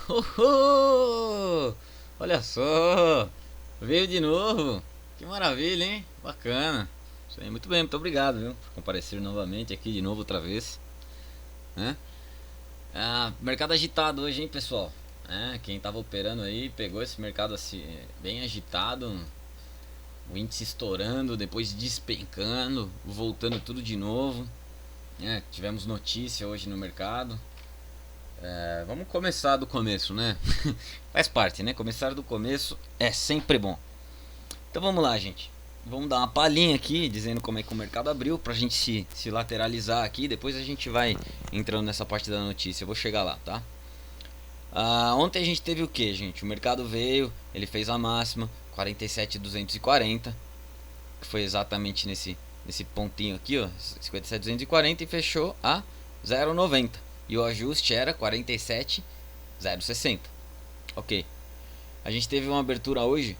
Oh, olha só, veio de novo. Que maravilha, hein? Bacana. Isso aí, muito bem, muito obrigado, viu, por comparecer novamente aqui de novo outra vez, né? Mercado agitado hoje, hein, pessoal? Quem tava operando aí pegou esse mercado assim, bem agitado, o índice estourando, depois despencando, voltando tudo de novo. Tivemos notícia hoje no mercado. Vamos começar do começo, né? Faz parte, né? Começar do começo é sempre bom. Então vamos lá, gente. Vamos dar uma palhinha aqui, dizendo como é que o mercado abriu, pra gente se lateralizar aqui. Depois a gente vai entrando nessa parte da notícia. Eu vou chegar lá, tá? Ontem a gente teve o que, gente? O mercado veio, ele fez a máxima 47.240, que foi exatamente nesse pontinho aqui, ó, 57.240, e fechou a 0,90. E o ajuste era 47.060. Ok. A gente teve uma abertura hoje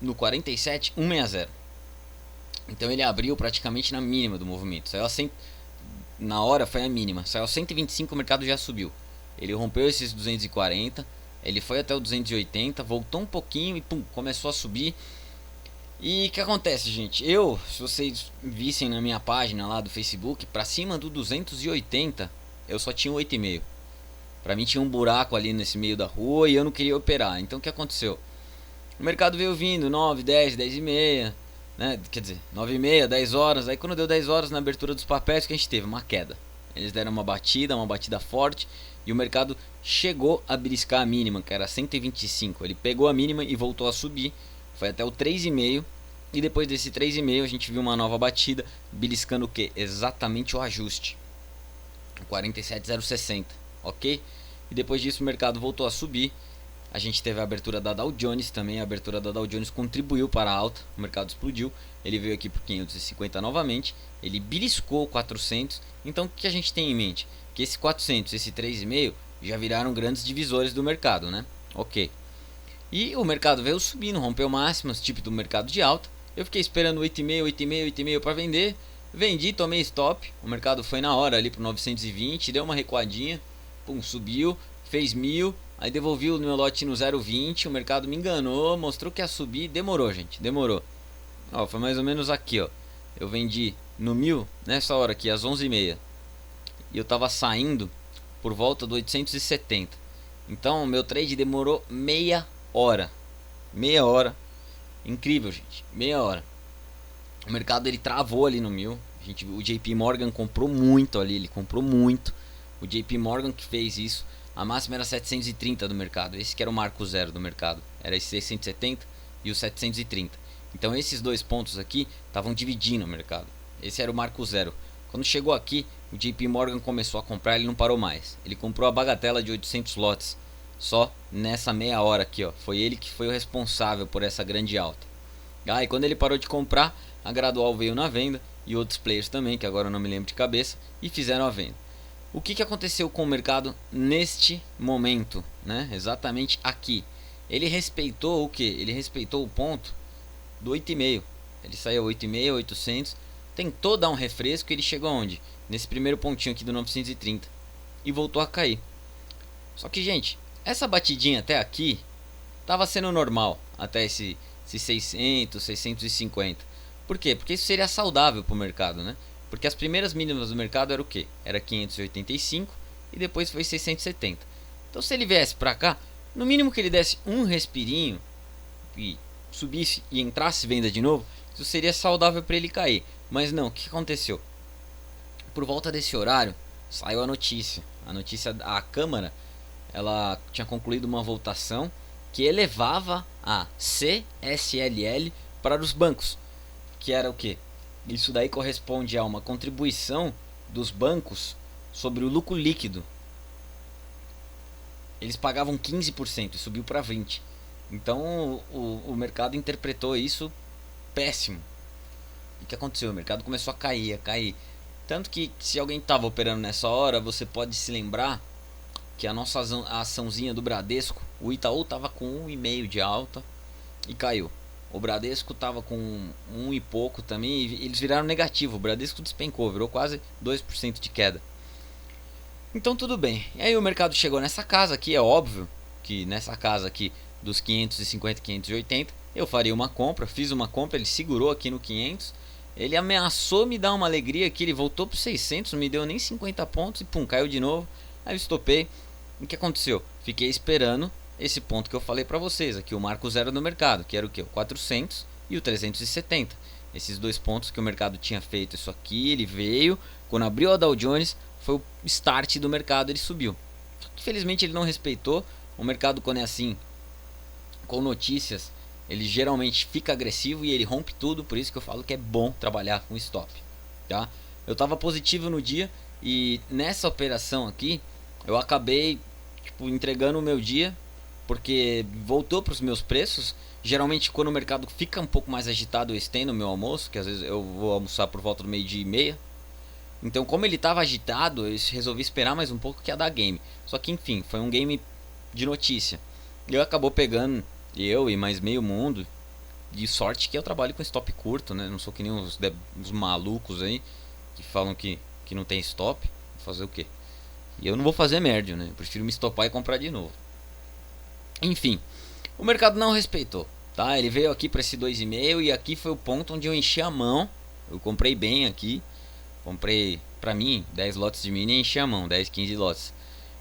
no 47.160. Então ele abriu praticamente na mínima do movimento. Saiu a 100, na hora foi a mínima. Saiu a 125, o mercado já subiu. Ele rompeu esses 240, ele foi até o 280, voltou um pouquinho e pum, começou a subir. E o que acontece, gente? Se vocês vissem na minha página lá do Facebook, pra cima do 280, eu só tinha 8,5. Pra mim tinha um buraco ali nesse meio da rua e eu não queria operar. Então o que aconteceu? O mercado veio vindo 9, 10, 10 e meia, né? Quer dizer, 9 e meia, 10 horas. Aí quando deu 10 horas na abertura dos papéis, que a gente teve uma queda. Eles deram uma batida forte, e o mercado chegou a beliscar a mínima, que era 125. Ele pegou a mínima e voltou a subir, foi até o 3,5. E depois desse 3,5 a gente viu uma nova batida, beliscando o que? Exatamente o ajuste, 47.060, ok? E depois disso o mercado voltou a subir. A gente teve a abertura da Dow Jones também. A abertura da Dow Jones contribuiu para a alta. O mercado explodiu. Ele veio aqui por 550 novamente. Ele beliscou 400. Então o que a gente tem em mente? Que esse 400, esse 3,5 já viraram grandes divisores do mercado, né? Ok. E o mercado veio subindo, rompeu máximas, tipo do mercado de alta. Eu fiquei esperando 8,5, 8,5, 8,5 para vender. Vendi, tomei stop. O mercado foi na hora ali para 920, deu uma recuadinha. Pum, subiu, fez 1.000. Aí devolvi o meu lote no 0,20. O mercado me enganou, mostrou que ia subir. Demorou, gente, demorou. Ó, foi mais ou menos aqui, ó. Eu vendi no 1.000 nessa hora aqui, às 11h30. E eu tava saindo por volta do 870. Então o meu trade demorou meia hora. Meia hora. Incrível, gente. Meia hora. O mercado ele travou ali no 1.000. O JP Morgan comprou muito ali. Ele comprou muito. O JP Morgan que fez isso. A máxima era 730 do mercado. Esse que era o marco zero do mercado. Era esse 670 e o 730. Então esses dois pontos aqui estavam dividindo o mercado. Esse era o marco zero. Quando chegou aqui, o JP Morgan começou a comprar, ele não parou mais. Ele comprou a bagatela de 800 lotes. Só nessa meia hora aqui, ó. Foi ele que foi o responsável por essa grande alta. E quando ele parou de comprar, a Gradual veio na venda. E outros players também, que agora eu não me lembro de cabeça. E fizeram a venda. O que aconteceu com o mercado neste momento, né? Exatamente aqui. Ele respeitou o que? Ele respeitou o ponto do 8,5. Ele saiu 8,5, 800. Tentou dar um refresco e ele chegou aonde? Nesse primeiro pontinho aqui do 930. E voltou a cair. Só que, gente, essa batidinha até aqui estava sendo normal. Até esse 600, 650. Por quê? Porque isso seria saudável para o mercado, né? Porque as primeiras mínimas do mercado era o que? Era 585 e depois foi 670. Então se ele viesse para cá, no mínimo que ele desse um respirinho e subisse e entrasse venda de novo, isso seria saudável para ele cair. Mas não, o que aconteceu? Por volta desse horário, saiu a notícia. A Câmara, ela tinha concluído uma votação que elevava a CSLL para os bancos. Que era o que? Isso daí corresponde a uma contribuição dos bancos sobre o lucro líquido. Eles pagavam 15% e subiu para 20%. Então o mercado interpretou isso péssimo. E o que aconteceu? O mercado começou a cair, a cair. Tanto que se alguém estava operando nessa hora, você pode se lembrar que a nossa açãozinha do Bradesco, o Itaú estava com 1,5 de alta e caiu. O Bradesco estava com 1 e pouco também, e eles viraram negativo. O Bradesco despencou, virou quase 2% de queda. Então tudo bem. E aí o mercado chegou nessa casa aqui, é óbvio que nessa casa aqui dos 550, 580, eu faria uma compra, fiz uma compra, ele segurou aqui no 500, ele ameaçou me dar uma alegria aqui, ele voltou para 600, não me deu nem 50 pontos e pum, caiu de novo. Aí eu estopei. O que aconteceu? Fiquei esperando esse ponto que eu falei para vocês aqui, o marco zero no mercado, que era o que? O 400 e o 370. Esses dois pontos que o mercado tinha feito isso aqui, ele veio, quando abriu a Dow Jones, foi o start do mercado, ele subiu. Infelizmente ele não respeitou. O mercado, quando é assim, com notícias, ele geralmente fica agressivo e ele rompe tudo. Por isso que eu falo que é bom trabalhar com stop, tá? Eu estava positivo no dia e nessa operação aqui eu acabei entregando o meu dia, porque voltou para os meus preços. Geralmente quando o mercado fica um pouco mais agitado eu estendo o meu almoço, que às vezes eu vou almoçar por volta do 12:30. Então como ele estava agitado, eu resolvi esperar mais um pouco que ia dar game. Só que enfim, foi um game de notícia. Eu acabou pegando, eu e mais meio mundo. De sorte que eu trabalho com stop curto, né? Não sou que nem uns malucos aí que falam que não tem stop. Vou fazer o quê? E eu não vou fazer merda, né? Eu prefiro me stopar e comprar de novo. Enfim, o mercado não respeitou, tá? Ele veio aqui para esse 2,5 e aqui foi o ponto onde eu enchi a mão. Eu comprei bem aqui. Comprei, pra mim, 10 lotes de mini e enchi a mão, 10, 15 lotes.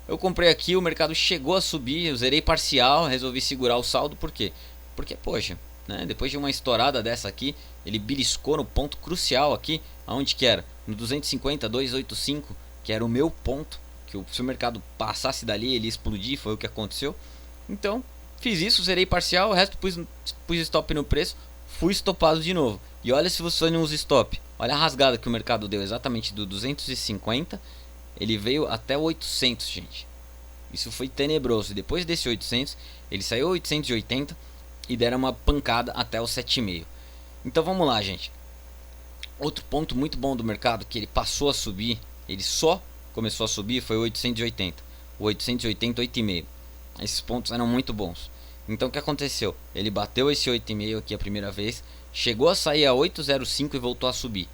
Eu comprei aqui, o mercado chegou a subir, eu zerei parcial, resolvi segurar o saldo, por quê? Porque, poxa, né, depois de uma estourada dessa aqui, ele beliscou no ponto crucial aqui, aonde que era? No 250, 285, que era o meu ponto, que se o mercado passasse dali, ele ia explodir, foi o que aconteceu. Então, fiz isso, zerei parcial, o resto pus stop no preço, fui estopado de novo. E olha se você não usa stop. Olha a rasgada que o mercado deu exatamente do 250. Ele veio até o 800, gente. Isso foi tenebroso. E depois desse 800, ele saiu 880 e deram uma pancada até o 7,5. Então vamos lá, gente. Outro ponto muito bom do mercado que ele passou a subir, ele só começou a subir, foi o 880. O 880, 8,5. Esses pontos eram muito bons. Então o que aconteceu? Ele bateu esse 8,5 aqui a primeira vez, chegou a sair a 8,05 e voltou a subir.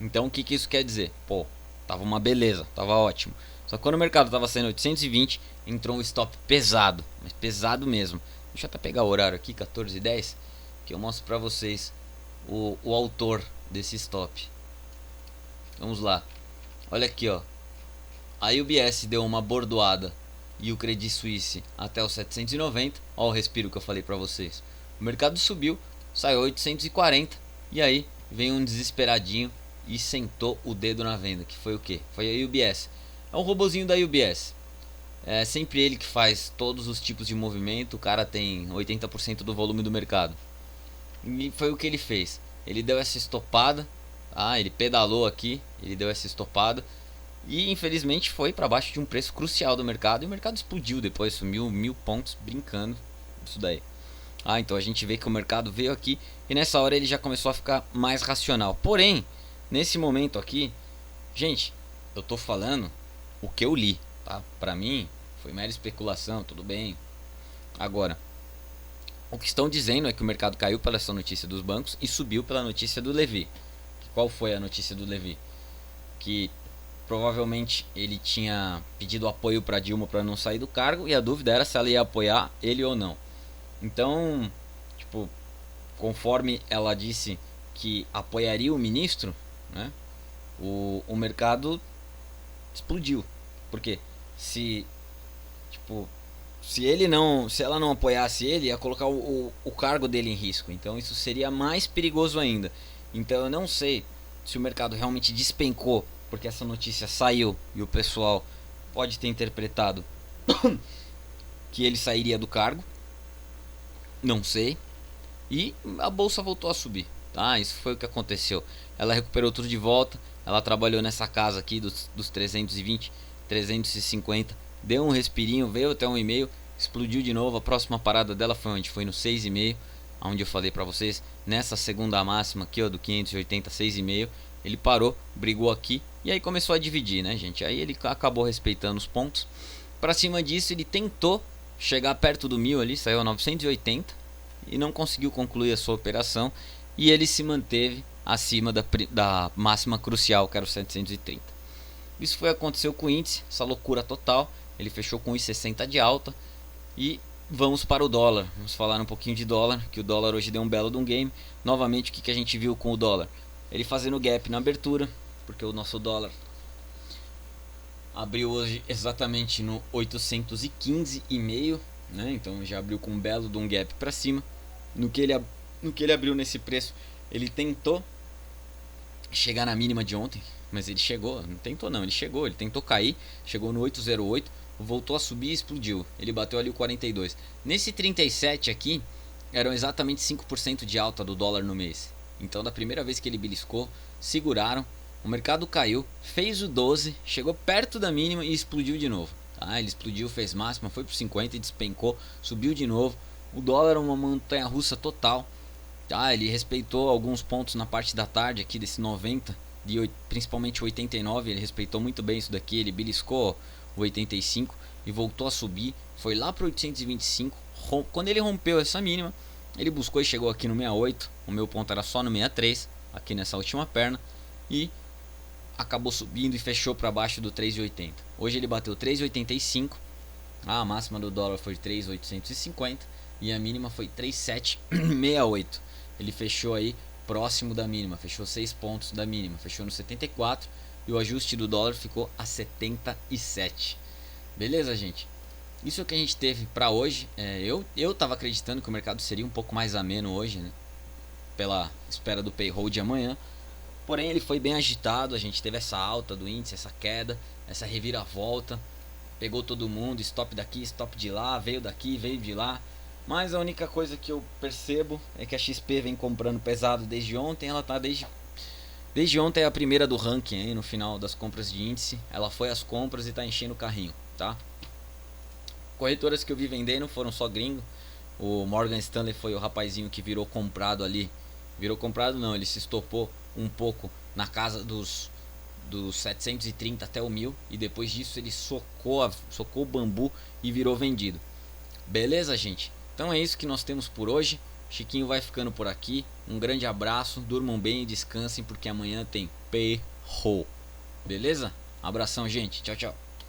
Então o que isso quer dizer? Pô, tava uma beleza, tava ótimo. Só que quando o mercado tava saindo 820, entrou um stop pesado, mas pesado mesmo. Deixa eu até pegar o horário aqui, 14:10, que eu mostro pra vocês o autor desse stop. Vamos lá. Olha aqui, ó. A UBS deu uma bordoada e o Credit Suisse até os 790. Olha o respiro que eu falei pra vocês. O mercado subiu, saiu 840 e aí vem um desesperadinho e sentou o dedo na venda, que foi o que? Foi a UBS. É um robozinho da UBS. É sempre ele que faz todos os tipos de movimento. O cara tem 80% do volume do mercado. E foi o que ele fez. Ele deu essa estopada, tá? Ele pedalou aqui, ele deu essa estopada e infelizmente foi para baixo de um preço crucial do mercado. E o mercado explodiu depois, sumiu 1000 pontos brincando. Isso daí. Então a gente vê que o mercado veio aqui e nessa hora ele já começou a ficar mais racional. Porém, nesse momento aqui, gente, eu tô falando o que eu li, tá? Pra mim foi mera especulação, tudo bem. Agora, o que estão dizendo é que o mercado caiu pela essa notícia dos bancos e subiu pela notícia do Levy. Qual foi a notícia do Levy? Que provavelmente ele tinha pedido apoio para Dilma para não sair do cargo e a dúvida era se ela ia apoiar ele ou não. Então, conforme ela disse que apoiaria o ministro, né, o mercado explodiu. Porque se ela não apoiasse ele, ia colocar o cargo dele em risco. Então isso seria mais perigoso ainda. Então eu não sei se o mercado realmente despencou porque essa notícia saiu e o pessoal pode ter interpretado que ele sairia do cargo. Não sei. E a bolsa voltou a subir, tá? Isso foi o que aconteceu. Ela recuperou tudo de volta. Ela trabalhou nessa casa aqui dos 320, 350. Deu um respirinho, veio até 1,5, explodiu de novo. A próxima parada dela foi onde? Foi no 6,5, onde eu falei pra vocês. Nessa segunda máxima aqui, ó, do 580, 6,5. Ele parou, brigou aqui e aí começou a dividir, né, gente? Aí ele acabou respeitando os pontos. Pra cima disso, ele tentou chegar perto do 1000 ali, saiu a 980 e não conseguiu concluir a sua operação. E ele se manteve acima da máxima crucial, que era o 730. Isso foi aconteceu com o índice, essa loucura total. Ele fechou com 1,60 de alta e vamos para o dólar. Vamos falar um pouquinho de dólar, que o dólar hoje deu um belo de um game. Novamente, o que a gente viu com o dólar? Ele fazendo gap na abertura, porque o nosso dólar abriu hoje exatamente no 815,5, né? Então já abriu com um belo de um gap para cima. No que ele abriu nesse preço, ele tentou chegar na mínima de ontem, mas ele chegou, não tentou não, ele tentou cair, chegou no 808, voltou a subir e explodiu. Ele bateu ali o 42. Nesse 37 aqui, eram exatamente 5% de alta do dólar no mês. Então, da primeira vez que ele beliscou, seguraram, o mercado caiu, fez o 12, chegou perto da mínima e explodiu de novo. Tá? Ele explodiu, fez máxima, foi pro 50 e despencou, subiu de novo. O dólar é uma montanha russa total. Tá? Ele respeitou alguns pontos na parte da tarde aqui desse 90, principalmente o 89, ele respeitou muito bem isso daqui, ele beliscou o 85 e voltou a subir, foi lá para 825. Quando ele rompeu essa mínima, ele buscou e chegou aqui no 68. O meu ponto era só no 63, aqui nessa última perna, e acabou subindo e fechou para baixo do 3,80. Hoje ele bateu 3,85. A máxima do dólar foi 3,850 e a mínima foi 3,768. Ele fechou aí próximo da mínima, fechou 6 pontos da mínima, fechou no 74 e o ajuste do dólar ficou a 77. Beleza, gente? Isso é o que a gente teve para hoje. Eu tava acreditando que o mercado seria um pouco mais ameno hoje, né? Pela espera do payroll de amanhã. Porém, ele foi bem agitado. A gente teve essa alta do índice, essa queda, essa reviravolta. Pegou todo mundo, stop daqui, stop de lá, veio daqui, veio de lá. Mas a única coisa que eu percebo é que a XP vem comprando pesado desde ontem. Ela tá desde ontem é a primeira do ranking aí no final das compras de índice. Ela foi às compras e tá enchendo o carrinho, tá? Corretoras que eu vi vendendo foram só gringo. O Morgan Stanley foi o rapazinho que virou comprado ali. Virou comprado não, ele se estopou um pouco na casa dos 730 até o 1000. E depois disso ele socou o bambu e virou vendido. Beleza, gente? Então é isso que nós temos por hoje. Chiquinho vai ficando por aqui. Um grande abraço, durmam bem e descansem porque amanhã tem payroll. Beleza? Abração, gente. Tchau, tchau.